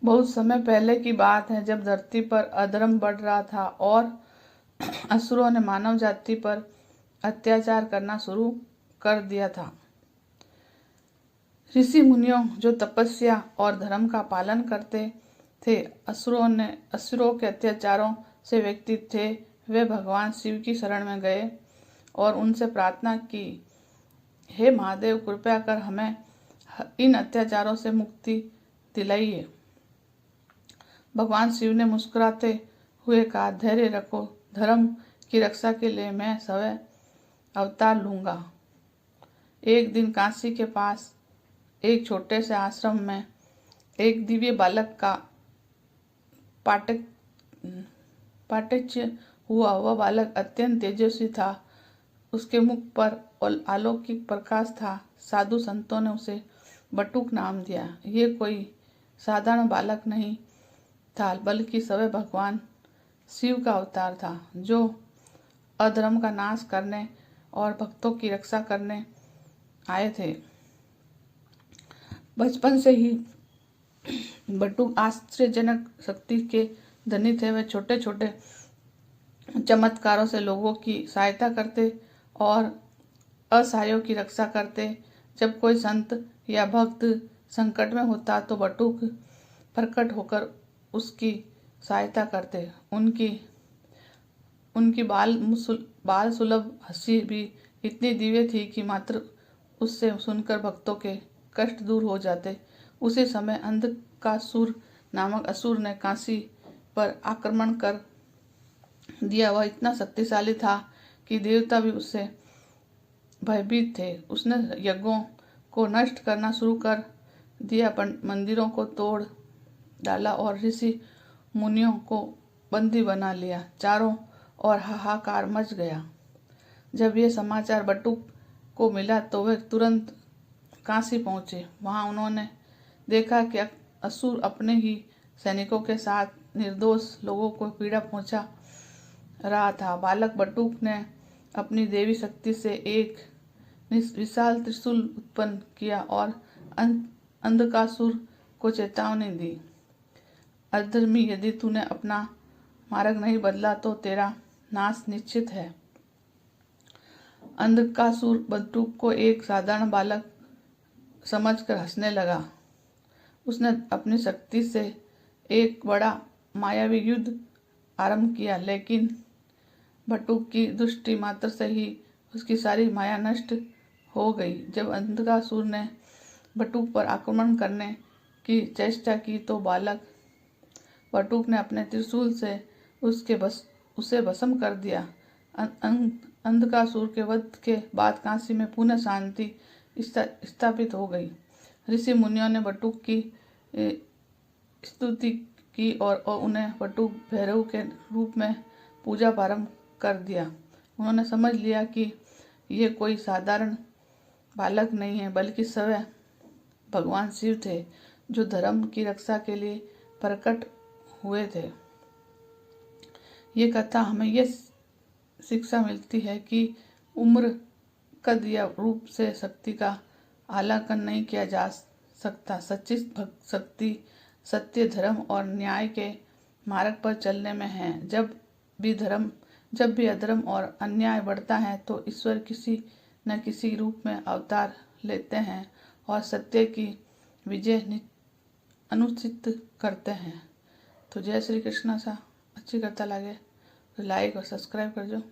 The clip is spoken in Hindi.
बहुत समय पहले की बात है, जब धरती पर अधर्म बढ़ रहा था और असुरों ने मानव जाति पर अत्याचार करना शुरू कर दिया था। ऋषि मुनियों जो तपस्या और धर्म का पालन करते थे, असुरों के अत्याचारों से व्यतीत थे, वे भगवान शिव की शरण में गए और उनसे प्रार्थना की, हे महादेव, कृपया कर हमें इन अत्याचारों से मुक्ति दिलाइए। भगवान शिव ने मुस्कुराते हुए कहा, धैर्य रखो, धर्म की रक्षा के लिए मैं स्वयं अवतार लूंगा। एक दिन काशी के पास एक छोटे से आश्रम में एक दिव्य बालक का पाटिच्य हुआ। वह बालक अत्यंत तेजस्वी था, उसके मुख पर अलौकिक प्रकाश था। साधु संतों ने उसे बटुक नाम दिया। ये कोई साधारण बालक नहीं था, बल्कि स्वयं भगवान शिव का अवतार था, जो अधर्म का नाश करने और भक्तों की रक्षा करने आए थे। बचपन से ही बटुक आश्चर्यजनक शक्ति के धनी थे। वे छोटे छोटे चमत्कारों से लोगों की सहायता करते और असहायों की रक्षा करते। जब कोई संत या भक्त संकट में होता तो बटुक प्रकट होकर उसकी सहायता करते। उनकी बाल सुलभ हंसी भी इतनी दिव्य थी कि मात्र उससे सुनकर भक्तों के कष्ट दूर हो जाते। उसी समय अंधकासुर नामक असुर ने काशी पर आक्रमण कर दिया। वह इतना शक्तिशाली था कि देवता भी उससे भयभीत थे। उसने यज्ञों को नष्ट करना शुरू कर दिया, मंदिरों को तोड़ डाला और ऋषि मुनियों को बंदी बना लिया। चारों ओर हाहाकार मच गया। जब यह समाचार बटुक को मिला तो वे तुरंत काशी पहुंचे। वहां उन्होंने देखा कि असुर अपने ही सैनिकों के साथ निर्दोष लोगों को पीड़ा पहुंचा रहा था। बालक बटुक ने अपनी देवी शक्ति से एक विशाल त्रिशूल उत्पन्न किया और अंधकासुर को चेतावनी दी, अधर्मी, यदि तूने अपना मार्ग नहीं बदला तो तेरा नाश निश्चित है। अंधकासुर बटुक को एक साधारण बालक समझकर हंसने लगा। उसने अपनी शक्ति से एक बड़ा मायावी युद्ध आरंभ किया, लेकिन बटुक की दृष्टि मात्र से ही उसकी सारी माया नष्ट हो गई। जब अंधकासुर ने बटुक पर आक्रमण करने की चेष्टा की तो बटुक ने अपने त्रिशूल से उसे भस्म कर दिया। अंधकासुर के वध के बाद काशी में पुनः शांति स्थापित हो गई। ऋषि मुनियों ने बटुक की स्तुति की और उन्हें बटुक भैरव के रूप में पूजा प्रारंभ कर दिया। उन्होंने समझ लिया कि ये कोई साधारण बालक नहीं है, बल्कि स्वयं भगवान शिव थे, जो धर्म की रक्षा के लिए प्रकट हुए थे। ये कथा हमें यह शिक्षा मिलती है कि उम्र, कद या रूप से शक्ति का आकलन नहीं किया जा सकता। सच्ची शक्ति सत्य, धर्म और न्याय के मार्ग पर चलने में है। जब भी अधर्म और अन्याय बढ़ता है तो ईश्वर किसी न किसी रूप में अवतार लेते हैं और सत्य की विजय अनुचित करते हैं। तो जय श्री कृष्ण। सा अच्छी कथा लगे तो लाइक और सब्सक्राइब कर दो।